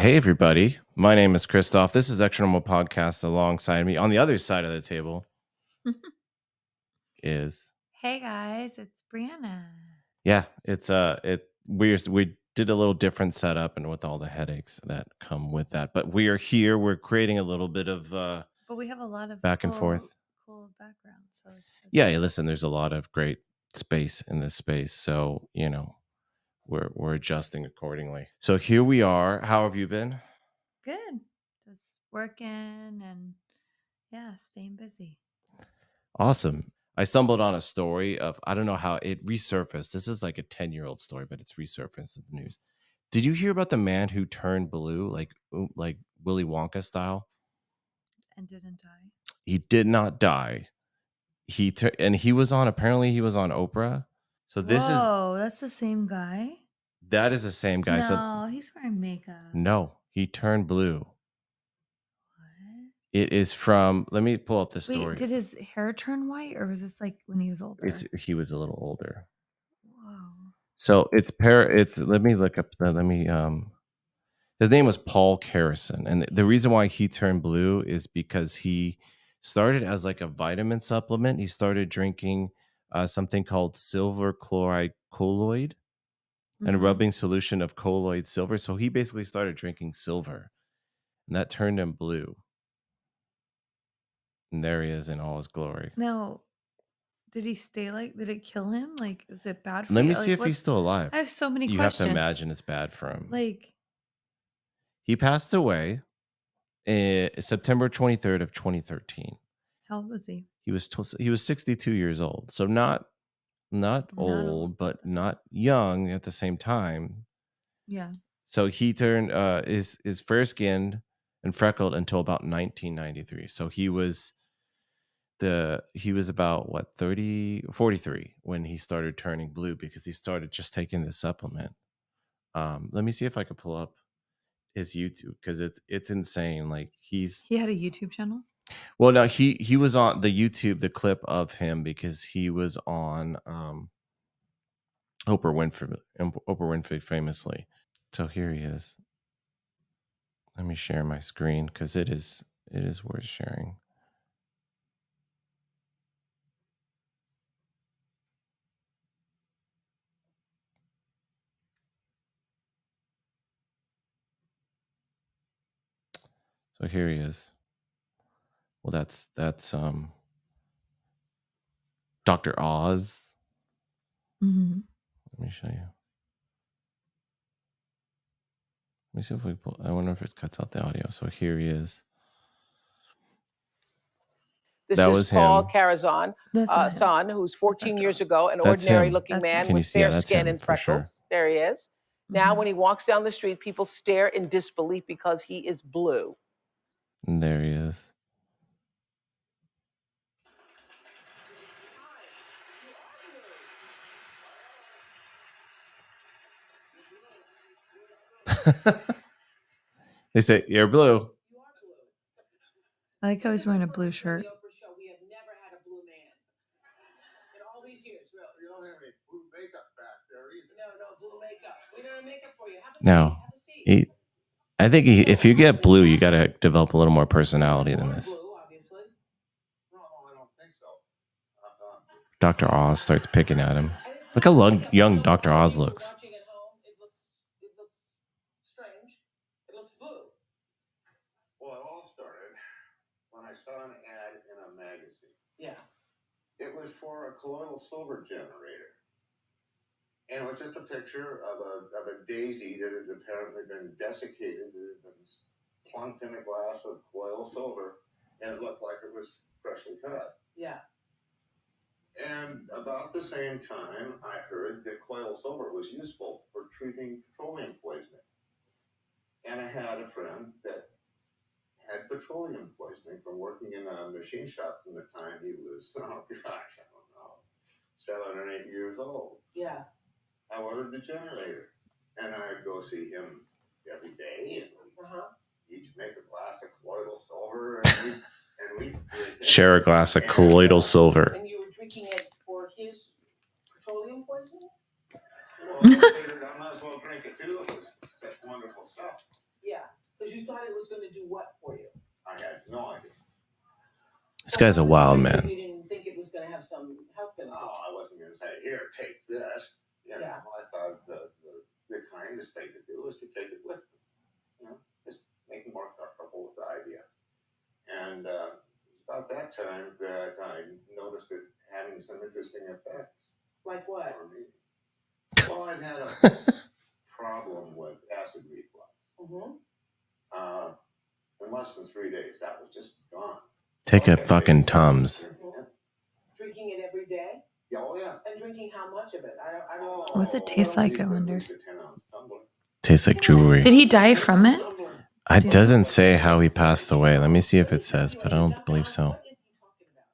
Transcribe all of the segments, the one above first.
Hey, everybody. My name is Christoph. This is ExtraNormal Podcast. Alongside me on the other side of the table is, Hey guys, it's Brianna. we did a little different setup and with all the headaches that come with that. But we are here. We're creating a little bit of But we have a lot of back and forth. cool backgrounds. So that's Yeah, nice. listen, there's a lot of great space in this space. So, we're adjusting accordingly. So here we are. How have you been? Good. Just working and staying busy. Awesome. I stumbled on a story of, I don't know how it resurfaced. This is like a 10-year-old story, but it's resurfaced in the news. Did you hear about the man who turned blue, like Willy Wonka style? And didn't die. He did not die. And he was on, apparently he was on Oprah. So That's the same guy? that is the same guy. No, he's wearing makeup. No, he turned blue. What? It is from, let me pull up the story. Wait, did his hair turn white or was this like when he was older? He was a little older. Whoa. So let me look up his name was Paul Carrison, and the reason why he turned blue is because he started as like a vitamin supplement. He started drinking something called silver chloride colloid and a rubbing solution of colloid silver. So he basically started drinking silver, and that turned him blue. And there he is in all his glory. Now, did it kill him? Like, was it bad for Let you? me see if he's still alive. I have so many You questions. have to imagine it's bad for him. Like, he passed away September 23rd of 2013. how old was he? He was 62 years old. So not old, but not young at the same time. Yeah. So he turned is fair skinned and freckled until about 1993. So he was about 43 when he started turning blue because he started just taking this supplement. Let me see if I could pull up his YouTube because it's insane. Like he had a YouTube channel. Well, no, he was on the YouTube, the clip of him because he was on Oprah Winfrey famously. So here he is. Let me share my screen because it is worth sharing. So here he is. Well, that's Dr. Oz. Mm-hmm. Let me show you. Let me see if we pull. I wonder if it cuts out the audio. So here he is. This is Paul Carrison, son, who's 14 years ago, an ordinary-looking man with fair skin and freckles. Sure. There he is. Now, when he walks down the street, people stare in disbelief because he is blue. And there he is. They say, "You're blue." I like how he's wearing a blue shirt. We have never had a blue man in all these years. Really. You don't have any blue makeup back there either. No blue makeup. We don't have makeup for you. Now, I think if you get blue, you got to develop a little more personality than this. Blue, obviously. No, I don't think so. Dr. Oz starts picking at him. Look how young Dr. Oz looks. It looks strange. It looks blue. Well, it all started when I saw an ad in a magazine. Yeah. It was for a colloidal silver generator. And it was just a picture of a daisy that had apparently been desiccated. It had been plunked in a glass of colloidal silver, and it looked like it was freshly cut. Yeah. And about the same time, I heard that colloidal silver was useful for treating petroleum poisoning. And I had a friend that had petroleum poisoning from working in a machine shop from the time he was, I don't know, 7 or 8 years old. Yeah. I ordered the generator, and I'd go see him every day, and we'd each make a glass of colloidal silver, and we'd drink it. Share a glass of colloidal silver. And you were drinking it for his petroleum poisoning? Well, I figured I might as well drink it too. It was such wonderful stuff. Yeah. Because you thought it was going to do what for you? I had no idea. This guy's a wild man. You didn't think it was going to have some health benefits? No, I wasn't going to say, here, take this. You know, I thought the kindest thing to do was to take it with them. You know, just make them more comfortable with the idea. And about that time that I noticed it having some interesting effects. Like what? For me. Well, I've had a problem with acid reflux. In less than 3 days, that was just gone. Take a fucking Tums. Drinking it every day? Yeah, oh yeah. And drinking how much of it? I don't know. What's it taste like, I wonder? Tastes like jewelry. Did he die from it? It doesn't say how he passed away. Let me see if it says, but I don't believe so. What is he talking about?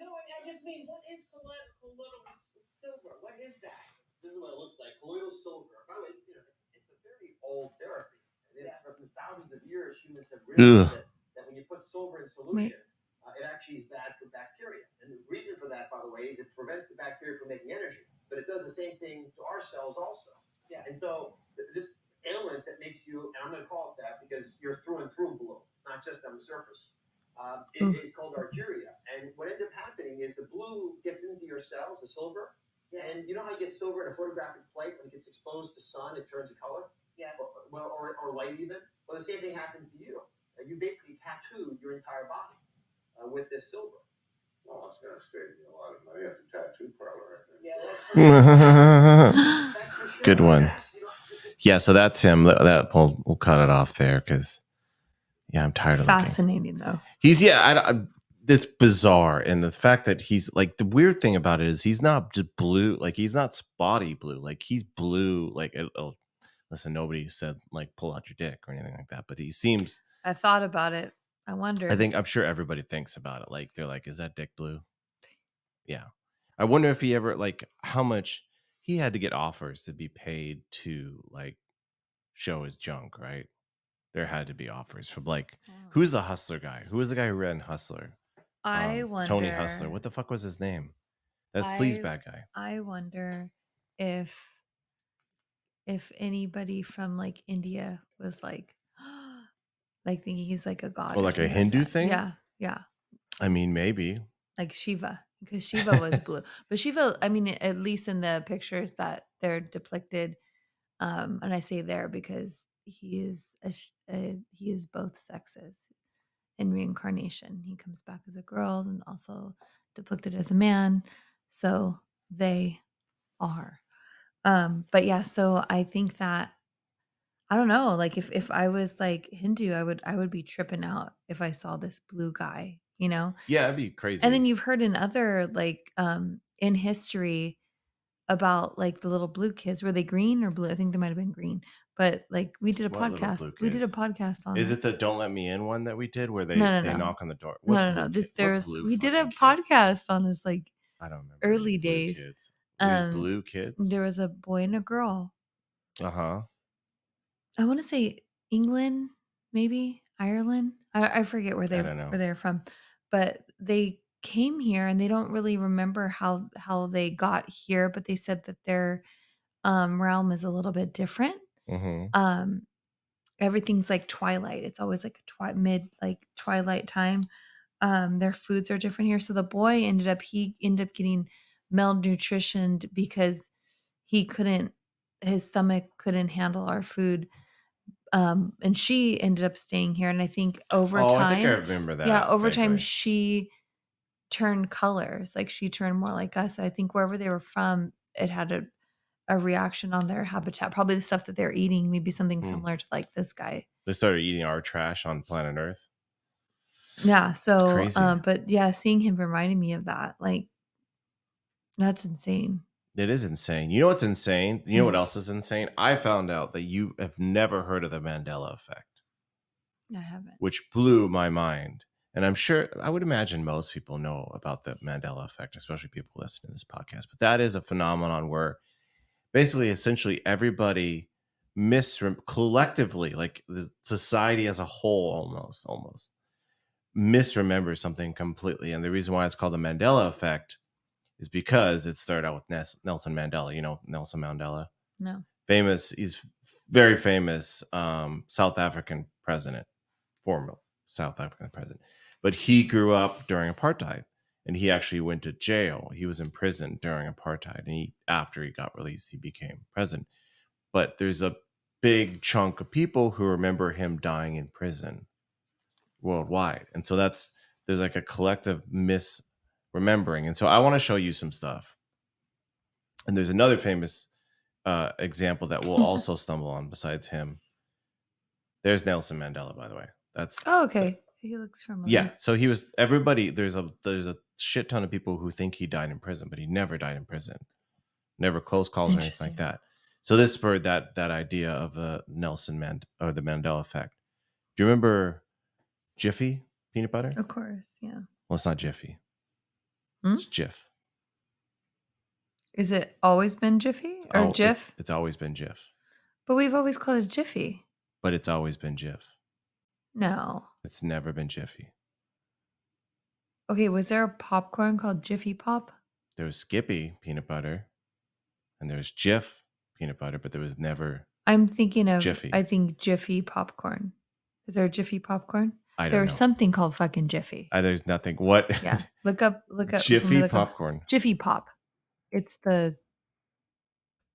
No, I just mean, what is colloidal silver? What is that? This is what it looks like. Colloidal silver. By the way, it's a very old therapy. For thousands of years, humans have realized that when you put silver in solution, it actually is bad for bacteria. And the reason for that, by the way, is it prevents the bacteria from making energy. But it does the same thing to our cells also. Yeah. And so this ailment that makes you, and I'm going to call it that because you're through and through blue. It's not just on the surface. It is called argyria. And what ends up happening is the blue gets into your cells, the silver. Yeah. And you know how you get silver in a photographic plate when it gets exposed to sun, it turns a color? Yeah. Or light even. Well, the same thing happened to you. You basically tattooed your entire body with this silver. Well, it's going to save you a lot of money at the tattoo parlor. Yeah, that's for sure. Good one. Yeah, so that's him. We'll cut it off there because, I'm tired of fascinating though. He's it's bizarre, and the fact that he's like, the weird thing about it is he's not just blue, like he's not spotty blue, like he's blue, like listen, nobody said like pull out your dick or anything like that, but he seems. I thought about it. I wonder. I'm sure everybody thinks about it. Like they're like, is that dick blue? Yeah. I wonder if he ever, like, how much he had to get offers to be paid to like show his junk, right? There had to be offers from like, who's the Hustler guy? Who was the guy who ran Hustler? I wonder. Tony Hustler. What the fuck was his name? That sleazebag guy. I wonder if anybody from like India was like thinking he's like a god. Or like a Hindu thing? Yeah. I mean, maybe. Like Shiva, because Shiva was blue. But Shiva, I mean, at least in the pictures that they're depicted, and I say there because he is both sexes in reincarnation. He comes back as a girl and also depicted as a man. So they are. But yeah, so I think that I don't know, like if I was like Hindu, I would be tripping out if I saw this blue guy, you know? Yeah, it'd be crazy. And then you've heard in other like in history about like the little blue kids. Were they green or blue? I think they might have been green. But like we did a podcast. We did a podcast on Is it the Don't Let Me In one that we did where they No. knock on the door? No. We did a podcast on this like I don't remember. Early days. Kids. Blue kids. There was a boy and a girl. Uh-huh. I want to say England, maybe Ireland. I forget where they're from, but they came here and they don't really remember how they got here, but they said that their realm is a little bit different. Mm-hmm. Everything's like twilight. It's always like a twilight time. Their foods are different here. So the boy ended up getting malnutritioned because his stomach couldn't handle our food. And she ended up staying here. And I think over time, I think I remember that. Yeah, over time she turned colors. Like she turned more like us. I think wherever they were from, it had a reaction on their habitat. Probably the stuff that they're eating, maybe something similar to like this guy. They started eating our trash on planet Earth. Yeah. So, but yeah, seeing him reminded me of that. Like, that's insane. It is insane. You know what's insane? You know what else is insane? I found out that you have never heard of the Mandela Effect. I haven't. Which blew my mind. And I would imagine most people know about the Mandela Effect, especially people listening to this podcast. But that is a phenomenon where basically, essentially, everybody collectively, like the society as a whole almost misremembers something completely. And the reason why it's called the Mandela Effect is because it started out with Nelson Mandela. You know Nelson Mandela? No. famous. He's very famous South African president, former South African president. But he grew up during apartheid, and he actually went to jail. He was in prison during apartheid, and after he got released, he became president. But there's a big chunk of people who remember him dying in prison worldwide, and so there's like a collective misremembering. And so I want to show you some stuff. And there's another famous example that we'll also stumble on besides him. There's Nelson Mandela, by the way. That's Oh, okay. He looks familiar. yeah. So he was everybody. There's a shit ton of people who think he died in prison, but he never died in prison. Never close calls or anything like that. So this spurred that idea of the or the Mandela effect. Do you remember Jiffy peanut butter? Of course, yeah. Well, it's not Jiffy. Hmm? It's Jif. Is it always been Jiffy or Jif? It's always been Jif. But we've always called it Jiffy. But it's always been Jif. No. It's never been Jiffy. Okay, was there a popcorn called Jiffy Pop? There was Skippy peanut butter, and there's Jif peanut butter, but there was never. I'm thinking of Jiffy. I think Jiffy popcorn. Is there a Jiffy popcorn? I don't There know. was something called fucking Jiffy. There's nothing. What? Yeah, look up. Jiffy popcorn. Jiffy Pop. It's the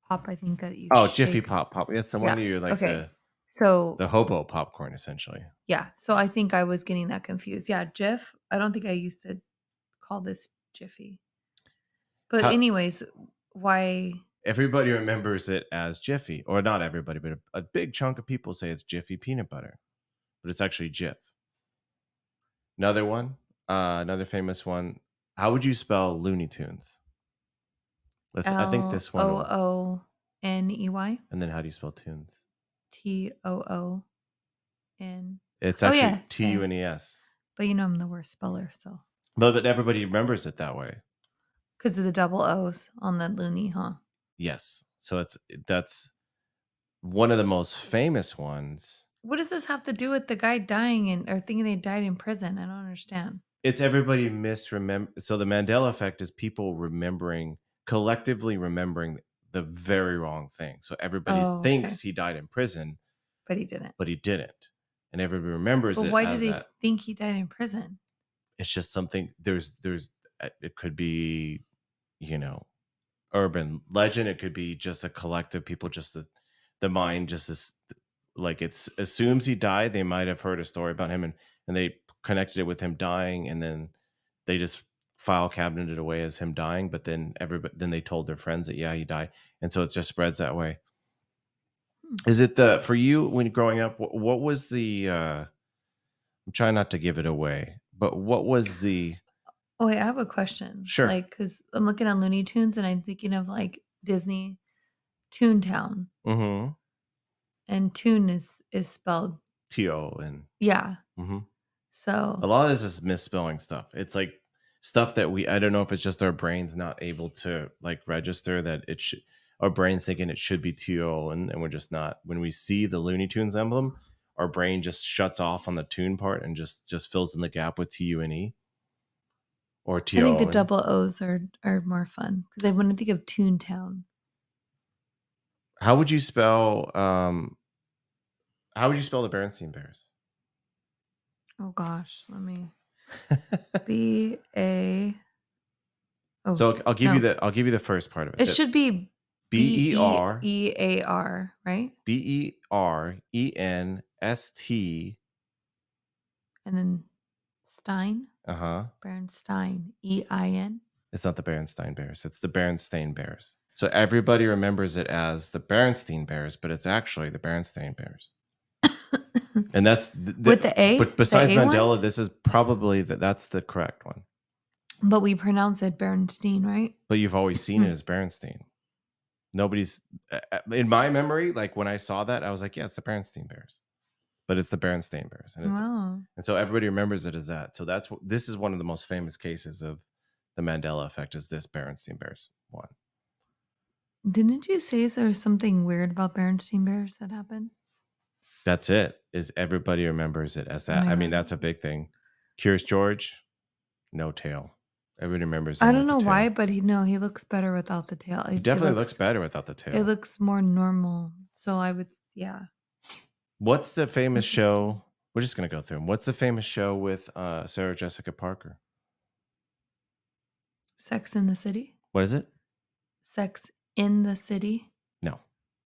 pop. I think that you. Oh, Jiffy Pop. It's the one Yeah, you're like okay. So the hobo popcorn, essentially. yeah. So I think I was getting that confused. Yeah, Jif. I don't think I used to call this Jiffy. But anyways, why? Everybody remembers it as Jiffy, or not everybody, but a big chunk of people say it's Jiffy peanut butter, but it's actually Jif. Another one, another famous one. How would you spell Looney Tunes? I think this one. Looney. And then how do you spell tunes? Toon. It's actually Tunes. But you know I'm the worst speller, so. But everybody remembers it that way. Because of the double O's on the loony, huh? Yes. So that's one of the most famous ones. What does this have to do with the guy dying or thinking they died in prison? I don't understand. It's everybody misremember. So the Mandela effect is people collectively remembering the very wrong thing. So everybody thinks he died in prison, but he didn't. And everybody remembers it. Why do they think he died in prison? It's just something. There's. It could be, urban legend. It could be just a collective people. Just the mind. Just this, like it assumes he died. They might have heard a story about him, and they connected it with him dying, and then they just file cabineted away as him dying. But then then they told their friends that he died, and so it just spreads that way. Is it for you when growing up? What was the? I'm trying not to give it away, but what was the? Oh, wait, I have a question. Sure. Like, because I'm looking at Looney Tunes and I'm thinking of like Disney Toontown. Mm-hmm. And Toon is spelled T-O-N. Yeah. Mm-hmm. So a lot of this is misspelling stuff. It's like stuff that I don't know if it's just our brains not able to like register that it should. Our brain's thinking it should be T-O-N, and we're just not. When we see the Looney Tunes emblem, our brain just shuts off on the tune part and just fills in the gap with T-U-N-E. Or T-O-N. I think the double O's are more fun because I want to think of Toontown. How would you spell the Berenstain Bears? Oh gosh, let me B-A. Oh, so I'll give you the first part of it. It should be B-E-R-E-A-R, right? B-E-R-E-N-S-T. And then Stein. Uh-huh. Berenstain. E-I-N. It's not the Berenstain Bears. It's the Berenstain Bears. So everybody remembers it as the Berenstain Bears, but it's actually the Berenstain Bears. And that's with the A. But besides Mandela, one? this is probably that's the correct one. But we pronounce it Berenstain, right? But you've always seen it as Berenstain. Nobody's in my memory. Like when I saw that, I was like, "Yeah, it's the Berenstain Bears," but it's the Berenstain Bears, and so everybody remembers it as that. So this is one of the most famous cases of the Mandela effect. Is this Berenstain Bears one? Didn't you say there's something weird about Berenstain Bears that happened? That's it. Is everybody remembers it as that? I mean, that's a big thing. Curious George, no tail. Everybody remembers I him don't with the know tail. why, but he looks better without the tail. He definitely looks better without the tail. It looks more normal. So I would, yeah. What's the famous Interesting. show? We're just gonna go through them. What's the famous show with Sarah Jessica Parker? Sex in the City? What is it? Sex in the City? No,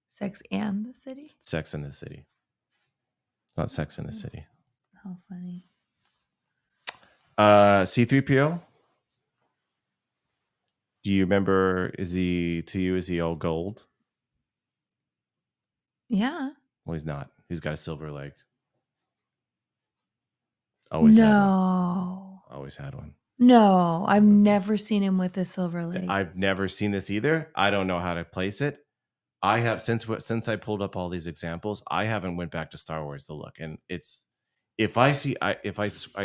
Sex and the City? Sex in the City. It's not Sex in the City. How funny. C-3PO. Do you remember? Is he all gold? Yeah. Well, he's not. He's got a silver leg. Always had one. No. Always had one. No, I've Movies. never seen him with a silver leg. I've never seen this either. I don't know how to place it. I have since I pulled up all these examples. I haven't went back to Star Wars to look, and it's if I see I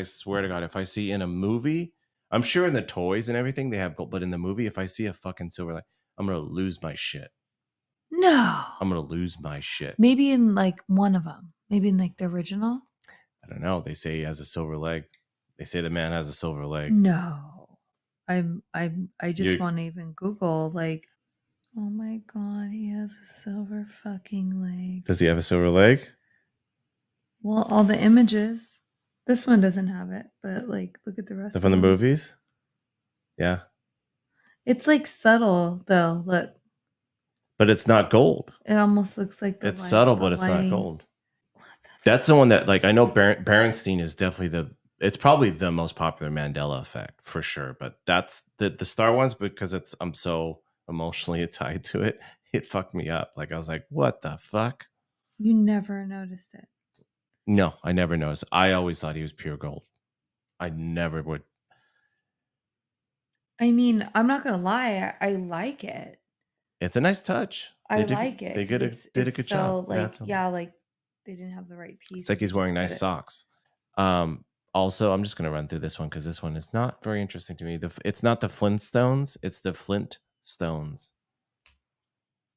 swear to God, if I see in a movie, I'm sure in the toys and everything they have gold, but in the movie, if I see a fucking silver leg, I'm gonna lose my shit. No. I'm gonna lose my shit. Maybe in like one of them. Maybe in like the original. I don't know. They say he has a silver leg. They say the man has a silver leg. No. I just You're- want to even Google like, oh my God, he has a silver fucking leg. Does he have a silver leg? Well, all the images. This one doesn't have it, but like, look at the rest From the of them. movies? Yeah. It's like subtle though. Look, But it's not gold. it almost looks like It's subtle, but it's not lighting. gold. What the That's the one that, like, I know Berenstein is definitely it's probably the most popular Mandela Effect for sure. But that's the Star ones because I'm so emotionally tied to it. It fucked me up. Like I was like, what the fuck? You never noticed it. No, I never noticed. I always thought he was pure gold. I never would. I mean, I'm not gonna lie, I like it. It's a nice touch. I They like it. They 'Cause did a it's good so job. like, yeah, like they didn't have the right piece. It's like and he's they wearing just put nice it- socks. Also, I'm just gonna run through this one because this one is not very interesting to me. It's not the Flintstones, it's the Flint Stones.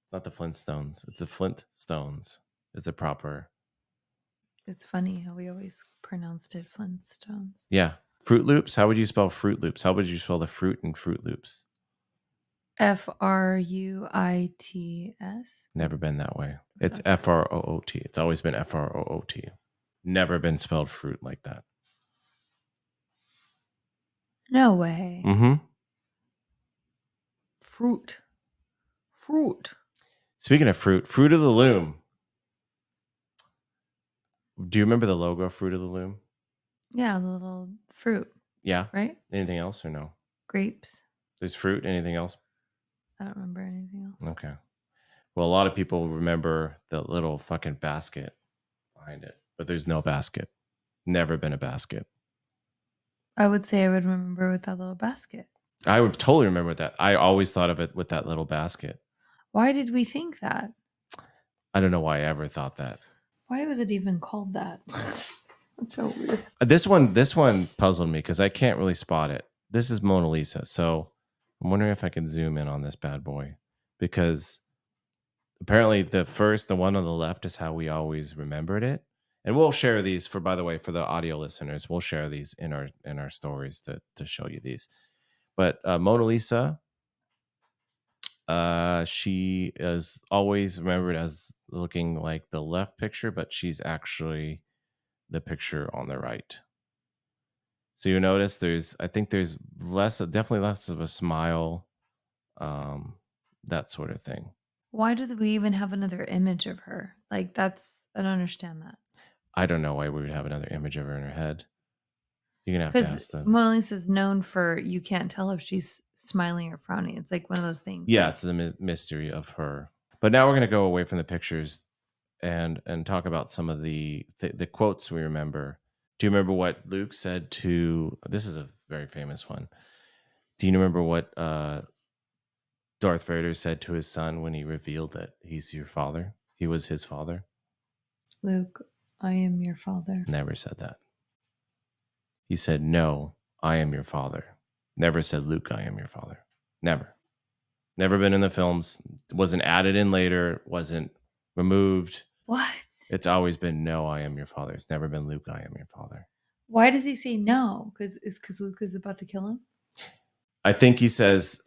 It's not the Flintstones, it's the Flint Stones. Is the proper. It's funny how we always pronounced it Flintstones. Yeah. Fruit Loops. How would you spell Fruit Loops? How would you spell the fruit in Fruit Loops? Fruits. Never been that way. It's Okay. Froot. It's always been Froot. Never been spelled fruit like that. No way. Mm-hmm. Fruit. Speaking of fruit, Fruit of the Loom. Do you remember the logo, Fruit of the Loom? Yeah, the little fruit, Yeah. right? Anything else or no? Grapes. There's fruit. Anything else? I don't remember anything else. Okay. Well, a lot of people remember the little fucking basket behind it, but there's no basket. Never been a basket. I would say I would remember with that little basket. I would totally remember that. I always thought of it with that little basket. Why did we think that? I don't know why I ever thought that. Why was it even called that? That's so weird. This one puzzled me because I can't really spot it. This is Mona Lisa, so I'm wondering if I can zoom in on this bad boy because apparently the one on the left is how we always remembered it, and we'll share these by the way, for the audio listeners, we'll share these in our stories to show you these. But Mona Lisa, she is always remembered as looking like the left picture, but she's actually the picture on the right. So you notice I think there's definitely less of a smile, that sort of thing. Why do we even have another image of her? Like I don't understand that. I don't know why we would have another image of her in her head. You're gonna have to Because ask them. Mona Lisa is known for you can't tell if she's smiling or frowning. It's like one of those things. Yeah, like, it's the mystery of her. But now we're gonna go away from the pictures and talk about some of the quotes we remember. Do you remember what Luke said to? This is a very famous one. Do you remember what Darth Vader said to his son when he revealed that he's your father? He was his father. Luke, I am your father. Never said that. He said, "No, I am your father." Never said, "Luke, I am your father." Never. Never been in the films. Wasn't added in later. Wasn't removed. What? It's always been, "No, I am your father." It's never been, "Luke, I am your father." Why does he say no? Because Luke is about to kill him? I think he says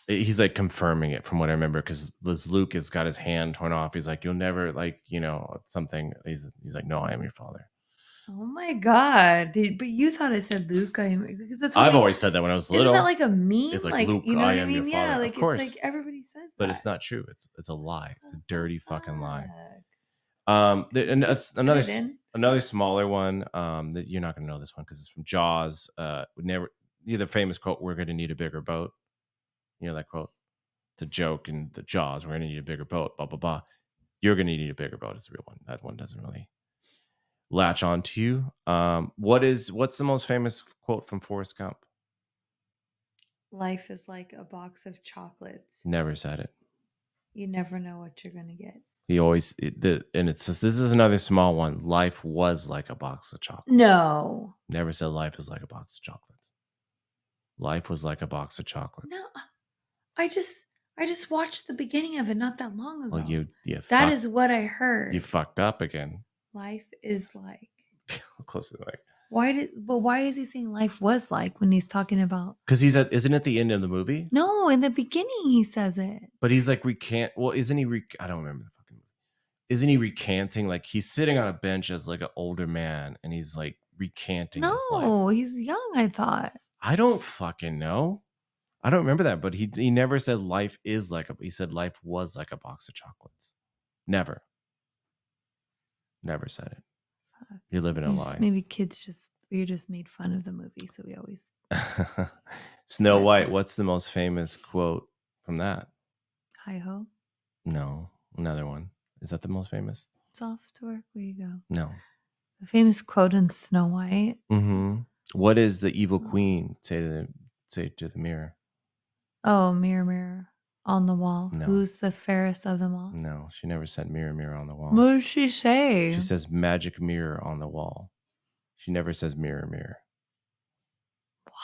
he's like confirming it from what I remember because Luke has got his hand torn off. He's like, "You'll never like something." He's like, "No, I am your father." Oh my god, but you thought it said Luke, because that's what I've we always said that when I was isn't that little. like a meme? It's like, Like, Luke, you know I what I am your mean? Yeah, father. Of like, it's like course, everybody says but that. it's not true. It's a lie. It's a dirty fucking lie. And that's Put it in. another smaller one. That you're not gonna know this one because it's from Jaws. Would never the famous quote, "We're gonna need a bigger boat." You know that quote? It's a joke in the Jaws. We're gonna need a bigger boat. Blah blah blah. You're gonna need a bigger boat. Is the real one. That one doesn't really latch on to you. What's the most famous quote from Forrest Gump? Life is like a box of chocolates. Never said it. You never know what you're gonna get. He always and it's just this is another small one. Life was like a box of chocolates. No. Never said life is like a box of chocolates. Life was like a box of chocolates. No. I just watched the beginning of it not that long ago. Well, you that is what I heard. You fucked up again. Life is like. Close to the mic. Why is he saying life was like when he's talking about? Because isn't it the end of the movie? No, in the beginning he says it. But he's like isn't he? I don't remember the fucking movie. Isn't he recanting? Like he's sitting on a bench as like an older man, and he's like recanting his life. No, he's young. I thought. I don't fucking know. I don't remember that, but he never said life is like he said life was like a box of chocolates. Never said it. Fuck. You're living a lie. Maybe we just made fun of the movie, so we always. Snow White. What's the most famous quote from that? Hi ho. No, another one. Is that the most famous? It's off to work. Where you go? No. The famous quote in Snow White. Mm-hmm. What does the evil queen say to the mirror? Oh, mirror, mirror on the wall. No. Who's the fairest of them all? No, she never said mirror, mirror on the wall. What does she say? She says magic mirror on the wall. She never says mirror, mirror.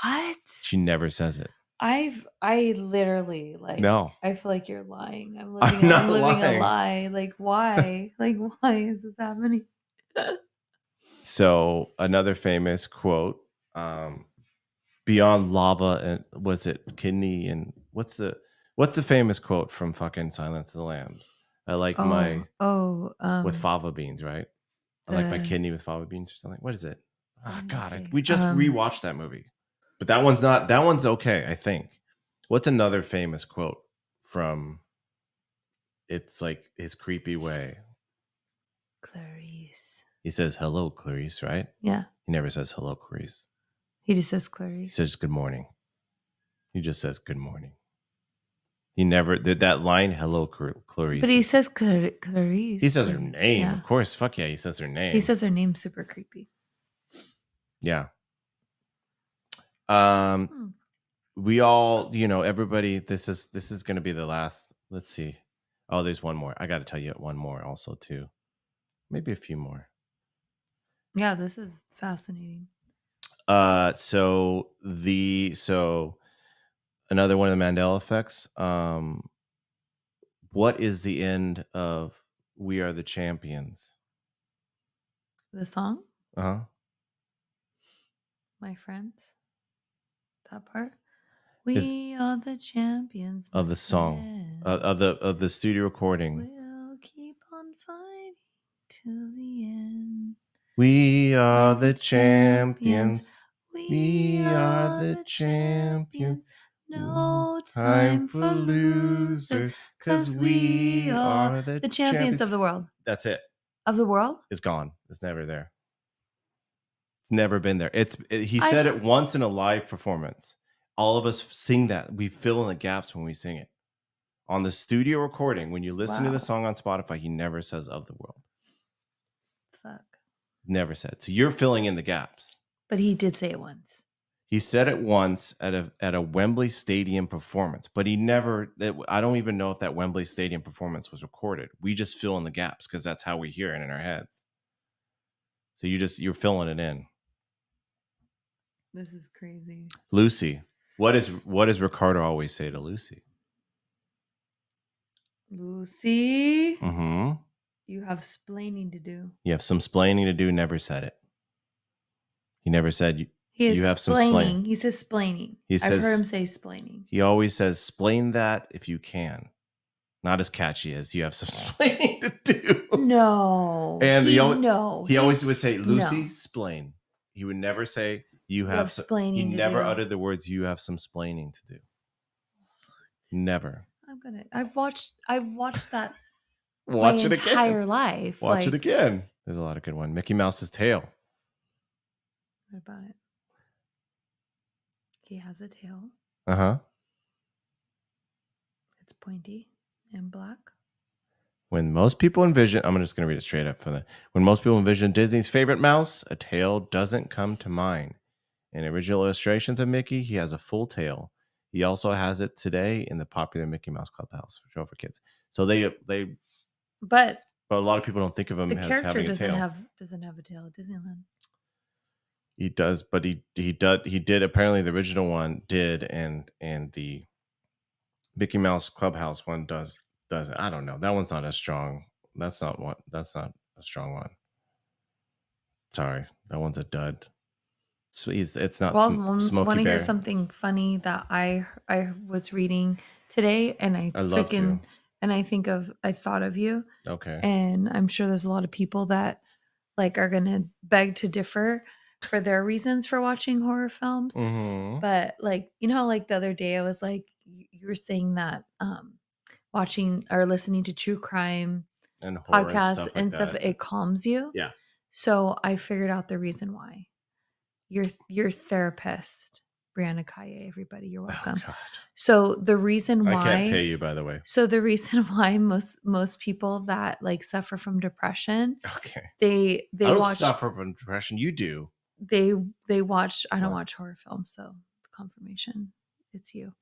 What? She never says it. I literally No. I feel like you're lying. I'm living a lie. Like why? Like why is this happening? So another famous quote, beyond lava and was it kidney and what's the famous quote from fucking Silence of the Lambs? I like with fava beans, right? I like my kidney with fava beans or something. What is it? Oh God, we just rewatched that movie. But that one's okay, I think. What's another famous quote from It's Like His Creepy Way? Clarice. He says, "Hello, Clarice," right? Yeah. He never says hello, Clarice. He just says Clarice. He says good morning. He just says good morning. He never that line, "Hello, Clarice." But he says Clarice. He says her name, yeah. Of course. Fuck yeah, he says her name. He says her name super creepy. Yeah. We all, everybody. This is going to be the last. Let's see. Oh, there's one more. I got to tell you one more also too. Maybe a few more. Yeah, this is fascinating. So another one of the Mandela effects. What is the end of "We Are the Champions"? The song? Uh-huh. My friends. That part. We are the champions of the song of the studio recording. We'll keep on fighting till the end. We are the champions. We are the champions. No time for losers, 'cause we are the champions of the world. That's it. Of the world? It's gone. It's never there. It's never been there. He said it once in a live performance. All of us sing that. We fill in the gaps when we sing it. On the studio recording, when you listen to the song on Spotify, he never says "of the world." Fuck. Never said. So you're filling in the gaps. But he did say it once. He said it once at a Wembley Stadium performance, but he never. I don't even know if that Wembley Stadium performance was recorded. We just fill in the gaps because that's how we hear it in our heads. So you're filling it in. This is crazy. Lucy, what does Ricardo always say to Lucy? Lucy, mm-hmm. You have splaining to do. You have some splaining to do. Never said it. He never said He is You have some splain. splaining. He says splaining. He I've heard him says say splaining. he always says splain that if you can. Not as catchy as you have some splaining to do. No. And he He always would say, Lucy, no. splain. He would never say you have have splaining he to never do. uttered the words you have some splaining to do. Never. I've watched that Watch my it entire again. life. Watch it Like, again. There's a lot of good one. Mickey Mouse's tail. what about it? He has a tail. Uh-huh. It's pointy and black. When most people envision, I'm just going to read it straight up for that. When most people envision Disney's favorite mouse, a tail doesn't come to mind. In original illustrations of Mickey, he has a full tail. He also has it today in the popular Mickey Mouse Clubhouse for kids. So but a lot of people don't think of him the as character having a tail. doesn't have a tail at Disneyland. He does, but he did apparently the original one did, and the Mickey Mouse Clubhouse one doesn't. I don't know. That one's not as strong. That's not a strong one. Sorry, that one's a dud. It's not Well, Smokey want to Bear. hear something funny that I was reading today, and I love to. and I thought of you. Okay. And I'm sure there's a lot of people that like are gonna beg to differ for their reasons for watching horror films. Mm-hmm. But like, you know, like the other day I was like, you were saying that watching or listening to true crime And horror podcasts and like stuff, that. it calms you. Yeah. So I figured out the reason why. Your therapist, Brianna Kaye, everybody, you're welcome. Oh, God. So the reason why I can't pay you, by the way. So the reason why most people that like suffer from depression, okay, they I don't watch suffer from depression. You do. They watch. I don't What? watch horror films, so confirmation, it's you.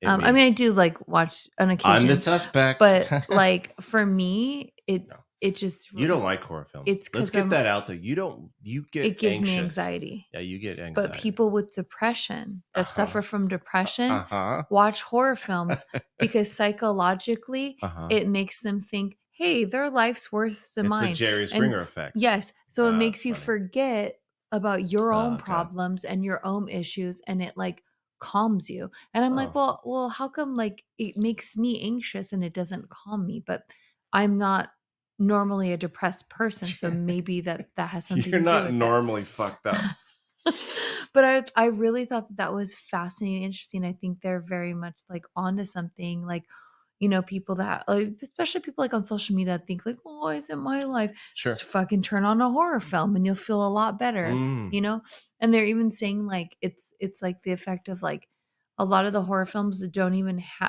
It I me. mean, I do like watch on occasion. I'm the suspect. But like for me, No. it just You don't like horror films. It's Let's get that out there. You get it gives anxious. me anxiety. Yeah, you get anxiety. But people with depression that suffer from depression watch horror films because psychologically it makes them think, hey, their life's worse than mine. It's the Jerry Springer effect. Yes. So it makes you funny. forget about your own God. problems and your own issues, and it like calms you. And I'm like, well, how come like it makes me anxious and it doesn't calm me? But I'm not normally a depressed person, so maybe that has something to do with it. You're not normally fucked up. But I really thought that was fascinating, interesting. I think they're very much like onto something. Like, you know, people that like, especially people like on social media think like, oh, isn't my life? Sure. Just fucking turn on a horror film and you'll feel a lot better. You know? And they're even saying like it's like the effect of like a lot of the horror films that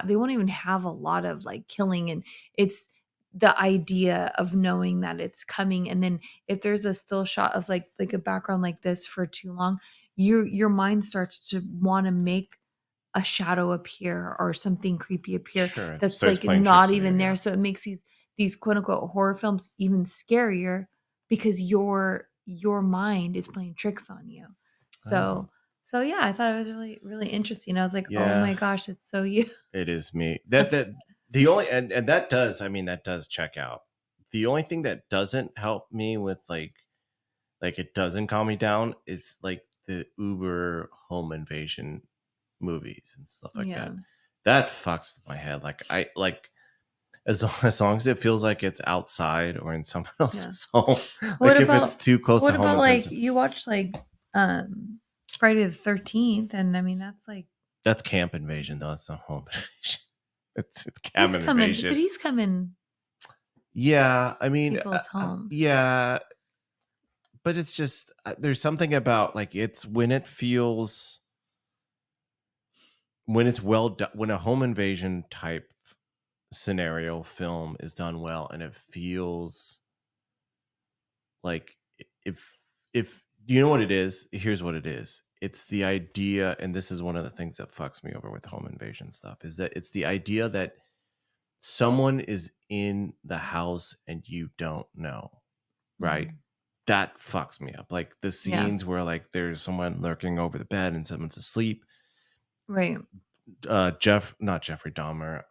they won't even have a lot of like killing, and it's the idea of knowing that it's coming. And then if there's a still shot of like a background like this for too long, your mind starts to want to make a shadow appear or something creepy appear that's like not even there. So it makes these quote unquote horror films even scarier because your mind is playing tricks on you. So yeah, I thought it was really, really interesting. I was like, oh my gosh, it's so you. It is me. That the only and that does check out. The only thing that doesn't help me with like it doesn't calm me down is like the Uber home invasion movies and stuff like that. That fucks with my head. Like I like as long as it feels like it's outside or in someone else's home. Like if it's too close to home. What about like you watch like Friday the 13th, and I mean that's camp invasion though. It's not home invasion. It's camp invasion. But he's coming. Yeah, I mean, people's homes. Yeah, but it's just there's something about like it's when it feels when it's well done, when a home invasion type scenario film is done well and it feels like if you know what it is, here's what it is. It's the idea, and this is one of the things that fucks me over with home invasion stuff, is that it's the idea that someone is in the house and you don't know, right? That fucks me up. Like the scenes where like there's someone lurking over the bed and someone's asleep. Right. Not Jeffrey Dahmer,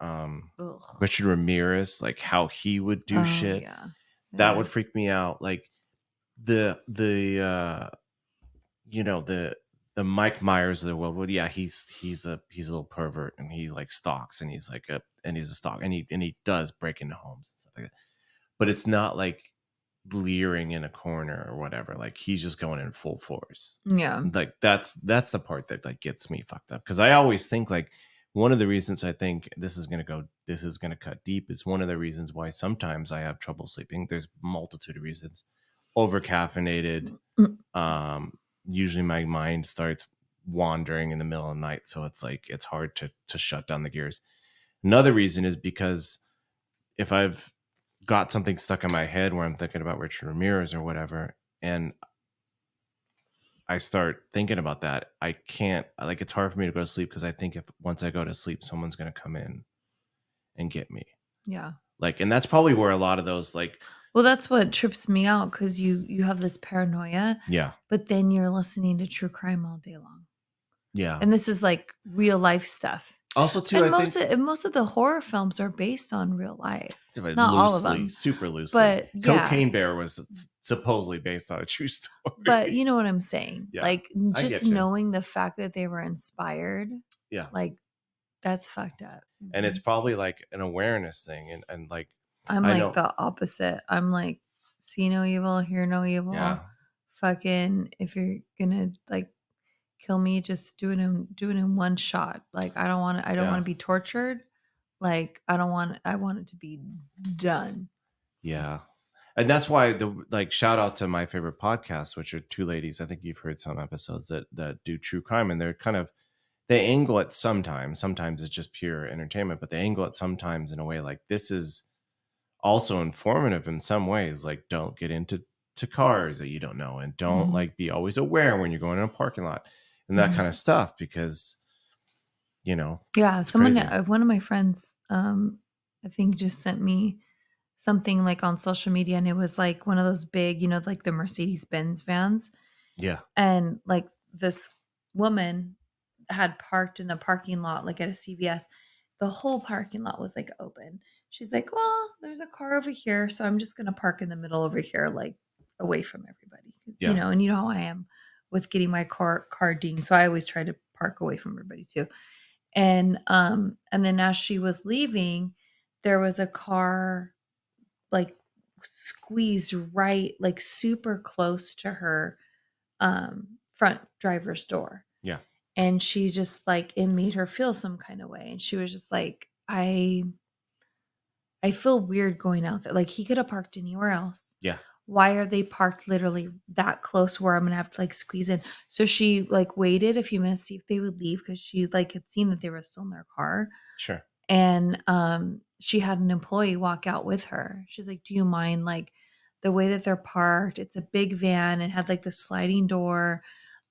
Richard Ramirez, like how he would do shit. Yeah. That would freak me out. Like the the Mike Myers of the world. Well, yeah, he's a little pervert, and he like stalks, and he's a stalk, and he does break into homes and stuff like that. But it's not like leering in a corner or whatever. Like he's just going in full force. Yeah. Like that's the part that like gets me fucked up, because I always think like one of the reasons I think this is gonna cut deep is one of the reasons why sometimes I have trouble sleeping. There's a multitude of reasons. Over caffeinated. Mm. Usually my mind starts wandering in the middle of the night, so it's like it's hard to shut down the gears. Another reason is because if I've got something stuck in my head where I'm thinking about Richard Ramirez or whatever, and I start thinking about that, I can't, like, it's hard for me to go to sleep, because I think if once I go to sleep, someone's going to come in and get me. Yeah. Like, and that's probably where a lot of those, like, Well, that's what trips me out, because you have this paranoia, yeah, but then you're listening to true crime all day long. yeah. And this is like real life stuff. Also, too, And I think most of the horror films are based on real life. Not all of them. super loosely. But yeah. Cocaine Bear was supposedly based on a true story. But you know what I'm saying? Yeah, like I just get you. knowing the fact that they were inspired. Yeah. Like that's fucked up. And it's probably like an awareness thing, and like I'm I like know, the opposite. I'm like, see no evil, hear no evil. yeah, Fucking if you're gonna like kill me, just do it in one shot. Like I don't want to be tortured. Like I want it to be done. yeah. And that's why shout out to my favorite podcasts, which are two ladies. I think you've heard some episodes that do true crime, and they angle it sometimes. Sometimes it's just pure entertainment, but they angle it sometimes in a way like this is also informative in some ways. Like, don't get into cars that you don't know, and don't like be always aware when you're going in a parking lot and that kind of stuff, because yeah, crazy. one of my friends I think just sent me something like on social media, and it was like one of those big, like the Mercedes-Benz vans. Yeah. And like this woman had parked in a parking lot, like at a CVS. The whole parking lot was like open. She's like, well, there's a car over here, so I'm just going to park in the middle over here, like away from everybody. Yeah. And you know how I am with getting my car dinged. So I always try to park away from everybody too. And then as she was leaving, there was a car like squeezed right, like super close to her front driver's door. Yeah. And she just like, it made her feel some kind of way. And she was just like, I feel weird going out there. Like he could have parked anywhere else. Yeah. Why are they parked literally that close where I'm gonna have to like squeeze in? So she like waited a few minutes to see if they would leave, because she like had seen that they were still in their car. Sure. And she had an employee walk out with her. She's like, do you mind like the way that they're parked? It's a big van and had like the sliding door.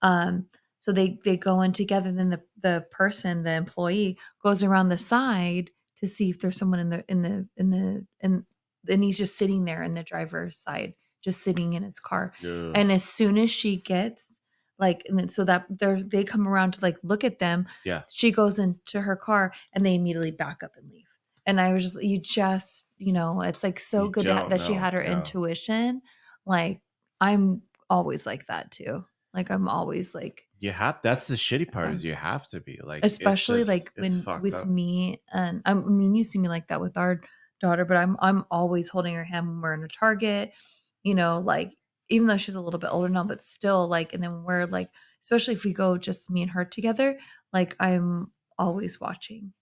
So they go in together. And then the employee goes around the side to see if there's someone and he's just sitting there in the driver's side, just sitting in his car. Ugh. And as soon as she gets like, and then so that they come around to like look at them. Yeah. She goes into her car and they immediately back up and leave. And I was just, it's like so good that she had her intuition. Like I'm always like that too. Like I'm always like, that's the shitty part, is you have to be like, especially like when with up. me, and I mean, you see me like that with our daughter, but I'm always holding her hand when we're in a Target, like even though she's a little bit older now, but still like, and then we're like, especially if we go just me and her together, like I'm always watching,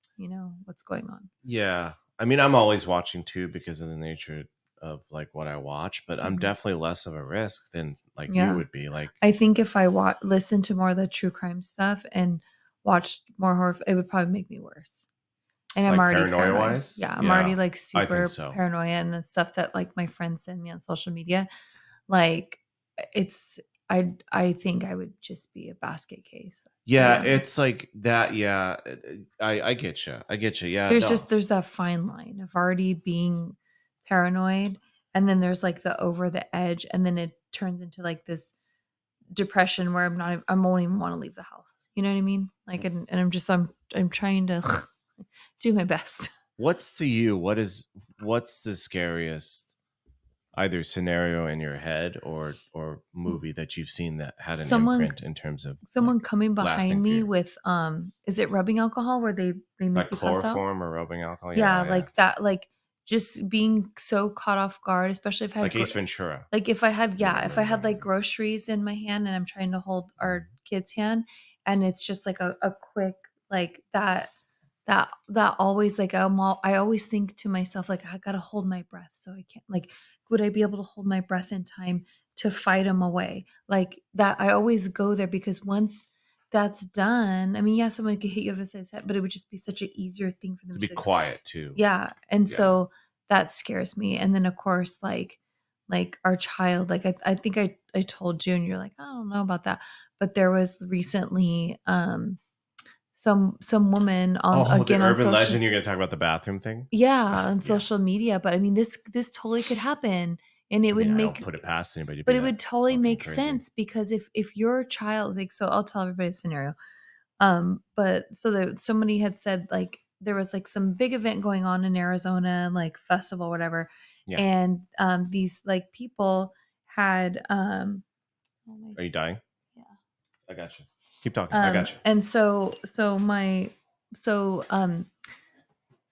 what's going on. Yeah. I mean, I'm always watching too, because of the nature of like what I watch, but I'm definitely less of a risk than like you would be. Like, I think if I listen to more of the true crime stuff and watched more horror, it would probably make me worse. And I'm like already paranoia paranoid. wise? Yeah, I'm already like I super think so. paranoia, and the stuff that like my friends send me on social media, like it's I think I would just be a basket case. Yeah, it's like that. Yeah, I get you. I get you. Yeah, There's that fine line of already being paranoid, and then there's like the over the edge, and then it turns into like this depression where I won't even want to leave the house. You know what I mean? Like, and I'm trying to do my best. What's to you? What's the scariest either scenario in your head or movie that you've seen that had an Someone imprint in terms of someone coming lasting behind me fear? with is it rubbing alcohol where they Like make you pass out? chloroform or rubbing alcohol? Yeah, Yeah, yeah. like that, like just being so caught off guard, especially if I had Like Ace Ventura. like if I had if I had like groceries in my hand and I'm trying to hold our kid's hand and it's just like a quick like that always like I always think to myself like I gotta hold my breath so I can't like would I be able to hold my breath in time to fight him away like that I always go there because once that's done I mean yeah someone could hit you over the head but it would just be such an easier thing for them To be to quiet too. yeah and Yeah. so that scares me and then of course like our child like I think I told you and you're like I don't know about that but there was recently some woman on Oh, the again on urban social legend. You're gonna talk about the bathroom thing? yeah on Yeah. social media but I mean this totally could happen and it I would mean, I don't make put it past anybody to but be it that would totally fucking make crazy. sense because if your child like so I'll tell everybody a scenario but so there somebody had said like there was like some big event going on in Arizona like festival whatever Yeah. and these like people had oh my Are you dying? yeah I got you. Keep talking. I got you. and so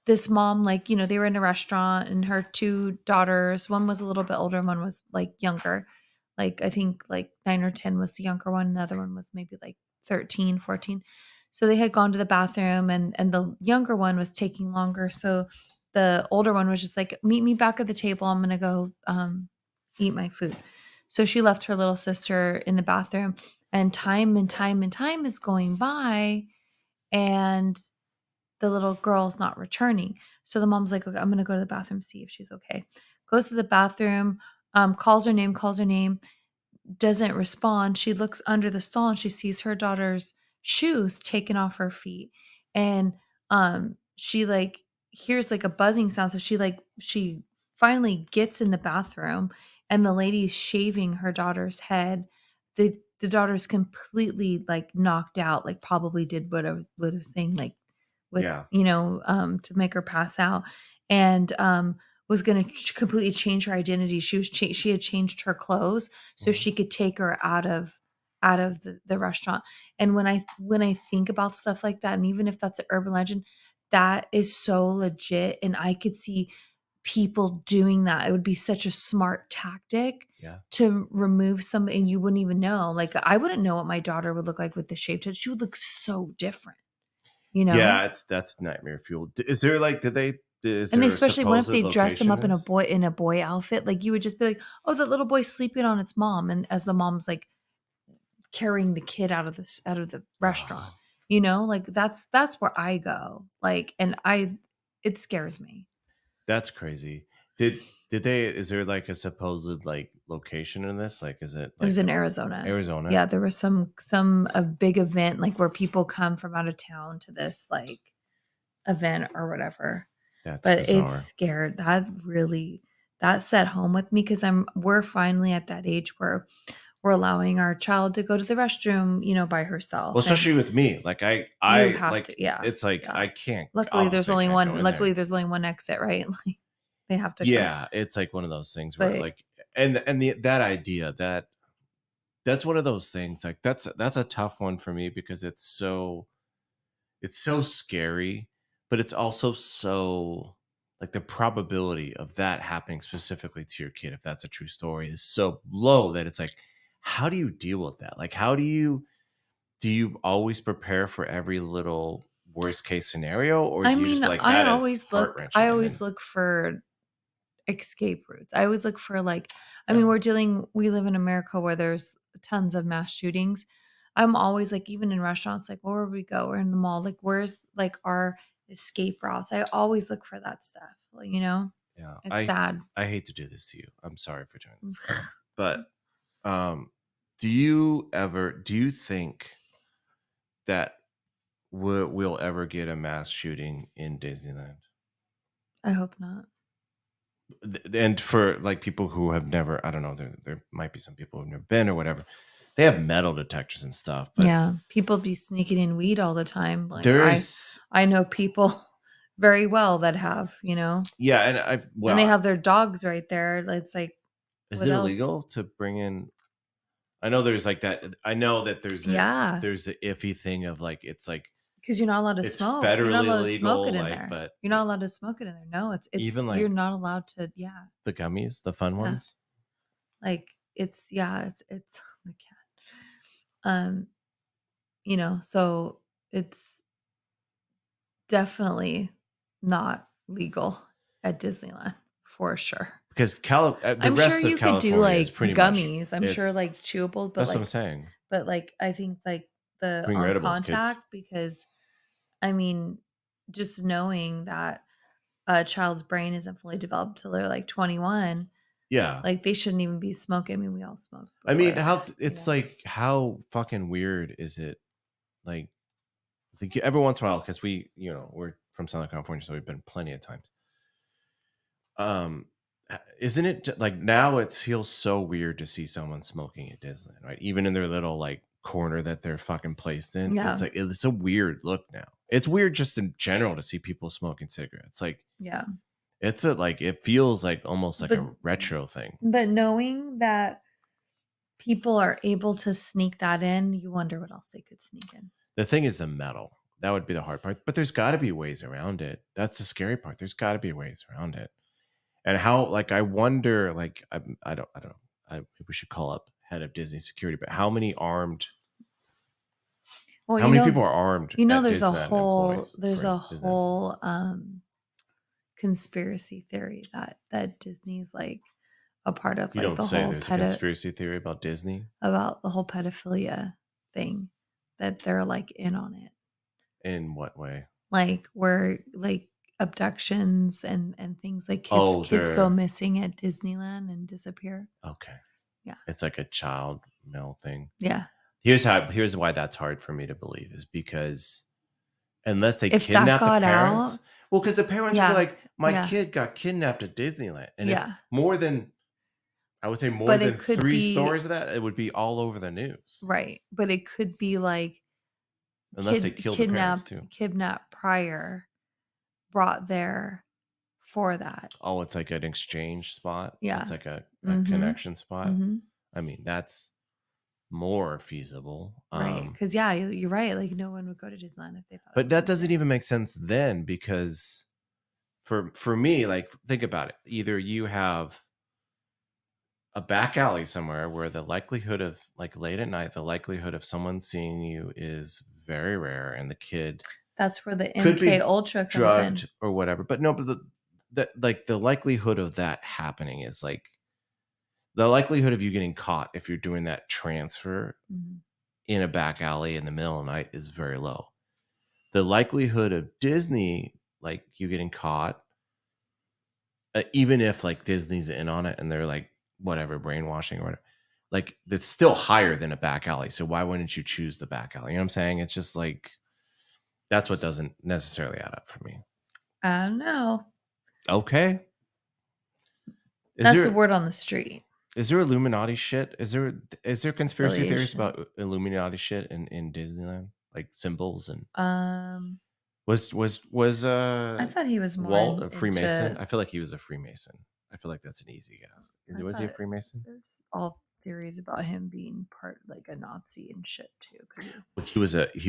this mom like you know they were in a restaurant and her two daughters one was a little bit older and one was like younger like I think like 9 or 10 was the younger one and the other one was maybe like 13, 14. So they had gone to the bathroom and the younger one was taking longer so the older one was just like meet me back at the table I'm gonna go eat my food so she left her little sister in the bathroom and time is going by and the little girl's not returning. So the mom's like, okay, I'm gonna go to the bathroom, see if she's okay. Goes to the bathroom, calls her name, doesn't respond. She looks under the stall and she sees her daughter's shoes taken off her feet. And she like hears like a buzzing sound. So she finally gets in the bathroom and the lady's shaving her daughter's head. The daughter's completely like knocked out, like probably did what I would have saying, like with Yeah. to make her pass out. And was going to completely change her identity. She had changed her clothes so Mhm. she could take her out of the restaurant. And when I think about stuff like that, and even if that's an urban legend, that is so legit. And I could see people doing that. It would be such a smart tactic Yeah. to remove somebody and you wouldn't even know. Like I wouldn't know what my daughter would look like with the shaved head. She would look so different, you know? Yeah, that's nightmare fuel. Is there like did they is And there a especially what if supposed they dressed him location up in is? a boy outfit? Like you would just be like, "Oh, that little boy's sleeping on its mom," and as the mom's like carrying the kid out of the restaurant, Oh, you know, like that's where I go. Like, and it scares me. that's crazy. Did they is there like a supposed like location in this? Like is it It was like in Arizona. Arizona? Yeah, there was some a big event like where people come from out of town to this like event or whatever. That's But it's bizarre. scared. That set home with me because we're finally at that age where we're allowing our child to go to the restroom, you know, by Well, herself. And especially with me. Like you I have like to, yeah, it's like yeah. I can't Luckily, there's obviously I only can't go one. in Luckily, there. there's only one exit, right? Like they have to go. Yeah, it's like one of those things where But like and the that idea that's one of those things like that's a tough one for me because it's so scary, but it's also so like the probability of that happening specifically to your kid, if that's a true story, is so low that it's like, how do you deal with that? Like, how do you always prepare for every little worst case scenario, or I do you just mean, be like that is heart I wrenching, and always then look for escape routes. I always look for like, I mean, yeah, we live in America where there's tons of mass shootings. I'm always like, even in restaurants, like where would we go? We're in the mall. Like, where's like our escape routes? I always look for that stuff. Like, you know, yeah, it's sad. I hate to do this to you. I'm sorry for doing this, but um, do you think that we'll ever get a mass shooting in Disneyland? I hope not. And for like people who have never, I don't know, there might be some people who've never been or whatever. They have metal detectors and stuff, but Yeah, people be sneaking in weed all the time. Like there's I know people very well that have, you know, yeah, and I've and they well, have their dogs right there. It's like Is What it else? illegal to bring in? I know there's like that. I know that Yeah, there's a iffy thing of like it's like because you're not allowed to it's smoke. You're not federally allowed to smoke legal, it in like, there. but You're not allowed to smoke it in there. No, it's even you're like not allowed to. Yeah, the gummies, the fun yeah. ones. Like it's the cat. Um, so it's definitely not legal at Disneyland for sure. Because the I'm sure rest of you could do California is like pretty much gummies. I'm sure it's like chewable, that's what I'm saying. but like I think like the Bring your on edibles, kids. contact because I mean, just knowing that a child's brain isn't fully developed till they're like 21, Yeah. like they shouldn't even be smoking. I mean, we all smoked I before mean, that, it's like how fucking weird is it? Like every once in a while, because we're from Southern California, so we've been plenty of times. Um, isn't it like now it feels so weird to see someone smoking at Disneyland, right? Even in their little like corner that they're fucking placed in. It's Yeah. like it's a weird look now. It's weird just in general to see people smoking cigarettes. Like Yeah. it's it feels like almost like But a retro thing. but knowing that people are able to sneak that in, you wonder what else they could sneak in. The thing is the metal. That would be the hard part. But there's got to be ways around it. That's the scary part. There's got to be ways around it. And how, like, I wonder, like, I don't know. We should call up head of Disney security. But how many Well, how many people are armed at there's a Disneyland whole employees there's for a Disney employees? whole conspiracy theory that Disney's like a part of You like don't the say. whole There's a conspiracy theory about Disney. about the whole pedophilia thing that they're like in on it. In what way? Like where like abductions and things like Oh, kids go they're missing at Disneyland and disappear. okay. Yeah. It's like a child male thing. Yeah. Here's why that's hard for me to believe is because unless they If that kidnap the got parents. out, Well, because the parents would be yeah. like, my Yeah. kid got kidnapped at Disneyland. And if Yeah. I would say more But than it could 3 be stories of that, it would be all over the news. right. But it could be like Unless they killed the parents too. kidnapped prior, brought there for that. Oh, it's like an exchange spot. Yeah. It's like a Mhm. connection spot. Mhm. I mean, that's more feasible. Right. Because yeah, you're right. Like no one would go to Disneyland if they thought. But that doesn't even make sense then because for me, like think about it. Either you have a back alley somewhere where the likelihood of like late at night, the likelihood of someone seeing you is very rare, and the kid That's where the could MK be Ultra comes in. drugged or whatever. But no, but the likelihood of that happening is like the likelihood of you getting caught if you're doing that transfer Mhm. in a back alley in the middle of the night is very low. The likelihood of Disney, like you getting caught, even if like Disney's in on it and they're like whatever brainwashing or whatever, like that's still higher than a back alley. So why wouldn't you choose the back alley? You know what I'm saying? It's just like that's what doesn't necessarily add up for me. I don't know. Okay. That's a word on the street. Is there Illuminati shit? Is there conspiracy theories Affiliation. about Illuminati shit in Disneyland, like symbols and was I thought he was more Walt a Freemason? into. I feel like he was a Freemason. I feel like that's an easy guess. I Was he a thought Freemason? there's all theories about him being part like a Nazi and shit too. He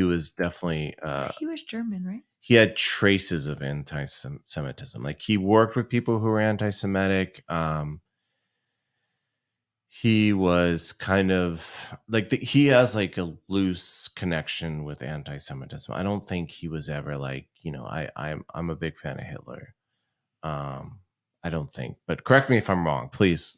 was definitely He was German, right? he had traces of anti-Semitism. Like he worked with people who were anti-Semitic. He was kind of like he has like a loose connection with anti-Semitism. I don't think he was ever like I'm a big fan of Hitler. I don't think, but correct me if I'm wrong, please.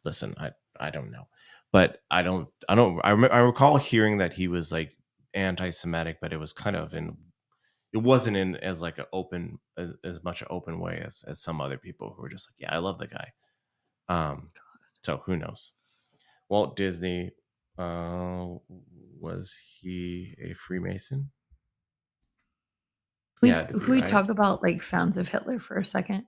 Listen, I don't know, but I recall hearing that he was like anti-Semitic, but it was kind of it wasn't in as like an open as much an open way as some other people who were just like, yeah, I love the guy. So who knows? Walt Disney, was he a Freemason? Can we right. talk about like fans of Hitler for a second?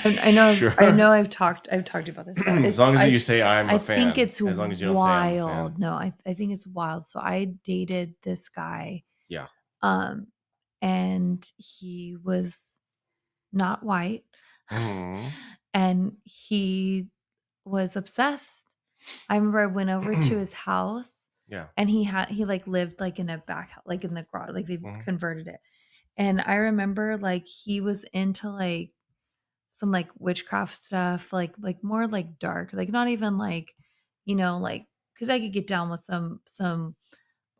I know Sure. I've talked about this, but as long as you say I'm a fan. I think it's as long as you don't say I'm a fan. wild. No, I think it's wild. So I dated this guy. Yeah. And he was not white. Mhm. And he was obsessed. I remember I went over to his house Yeah. and he like lived like in a back like in the garage, like they Mhm. converted it. And I remember like he was into like some like witchcraft stuff, like more like dark, like not even like, like because I could get down with some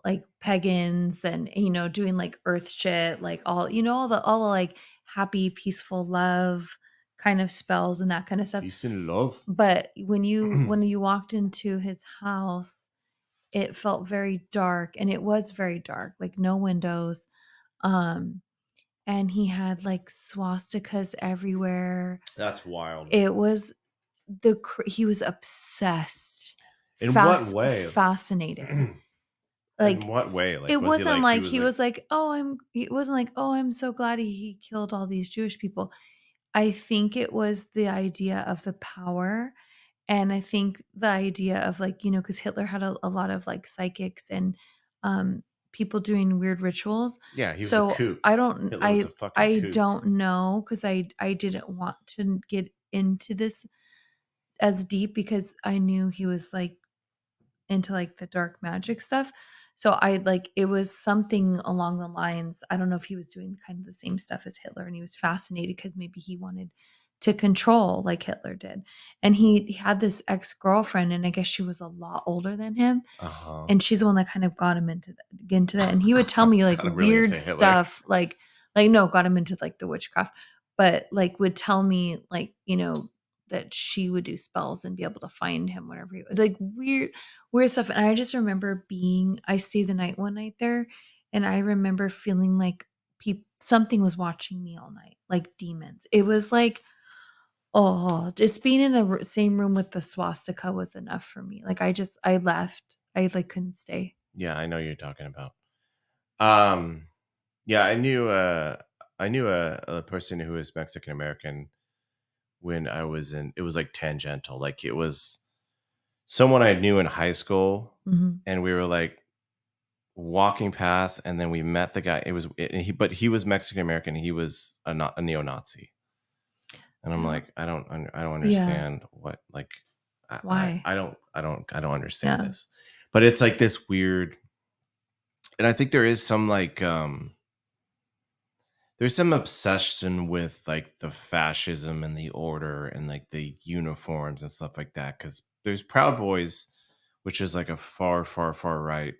like pagans and doing like earth shit, like all all the like happy, peaceful love kind of spells and that kind of stuff. Peace and love. But when you walked into his house, it felt very dark and it was very dark, like no windows. Um and he had like swastikas everywhere. That's wild. It was he was obsessed, In what way? fascinated. In Like what way? it Like, was he wasn't like he like was he like was like, "Oh, he wasn't like, "Oh, I'm so glad he killed all these Jewish people." I think it was the idea of the power, and I think the idea of like, because Hitler had a lot of like psychics and um people doing weird rituals. yeah, he was a So kook. I don't Hitler was I a fucking I kook. don't know because I didn't want to get into this as deep because I knew he was like into like the dark magic stuff. So I like it was something along the lines. I don't know if he was doing kind of the same stuff as Hitler and he was fascinated because maybe he wanted to control like Hitler did. And he had this ex-girlfriend and I guess she was a lot older than him. Uh-huh. And she's the one that kind of got him into that. And he would tell me like Got him really weird into Hitler. stuff, like no, got him into like the witchcraft, but like would tell me like, that she would do spells and be able to find him whenever he like weird stuff. And I just remember I stayed the night one night there and I remember feeling like something was watching me all night, like demons. It was like, oh, just being in the same room with the swastika was enough for me. Like I left. I like couldn't stay. Yeah, I know you're talking about. Um, yeah, I knew a person who was Mexican American when I was in. It was like tangential, like it was someone I knew in high school, Mhm. and we were like walking past, and then we met the guy. It was but he was Mexican American. He was a neo-Nazi, and I'm Yeah. like, I don't Yeah. understand what like Why? I don't understand Yeah. this, but it's like this weird, and I think there is some like there's some obsession with like the fascism and the order and like the uniforms and stuff like that because there's Proud Boys, which is like a far right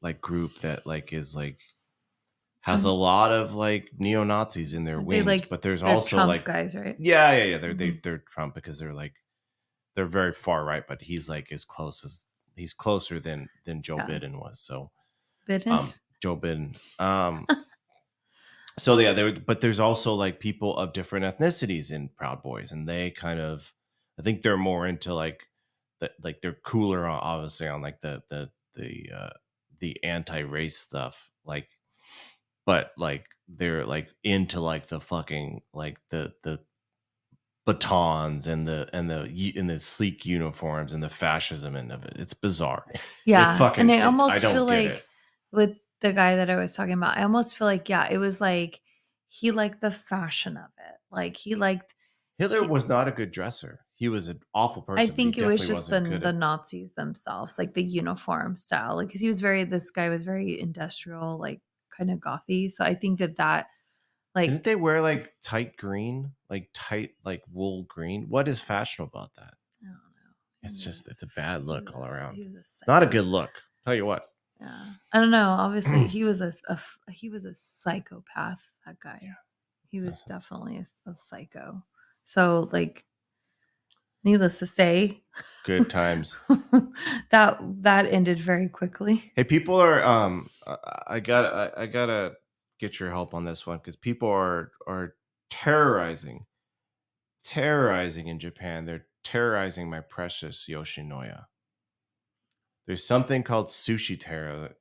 like group that like is like has a lot of like neo-Nazis in their They wings, like but there's they're also Trump like guys, right? yeah Mhm. they're Trump because they're very far right, but he's like he's closer than Joe Yeah. Biden was. So Bitten. Joe Biden. So yeah, but there's also like people of different ethnicities in Proud Boys, and they kind of, I think they're more into like like they're cooler obviously on like the anti-race stuff, like, but like they're like into like the fucking like the batons and the sleek uniforms and the fascism and of it. It's bizarre. Yeah, and I I almost feel don't get it. like with the guy that I was talking about, I almost feel like, yeah, it was like he liked the fashion of it. Like Hitler he was not a good dresser. He was an awful I person, but he think it was definitely just wasn't good the at. Nazis themselves, like the uniform style. Like cuz this guy was very industrial, like kind of gothy. So I think that like Didn't they wear like tight green, like tight like wool green? What is fashionable about that? I don't know. It's just it's a bad look all He around. was a Not a psycho. good look. Tell you what. Yeah. I don't know. Obviously, he was a psychopath, that guy. He was Listen, definitely a psycho. So, like, needless to say, good times. that ended very quickly. Hey, people are I gotta get your help on this one because people are terrorizing terrorizing in Japan. They're terrorizing my precious Yoshinoya. There's something called sushi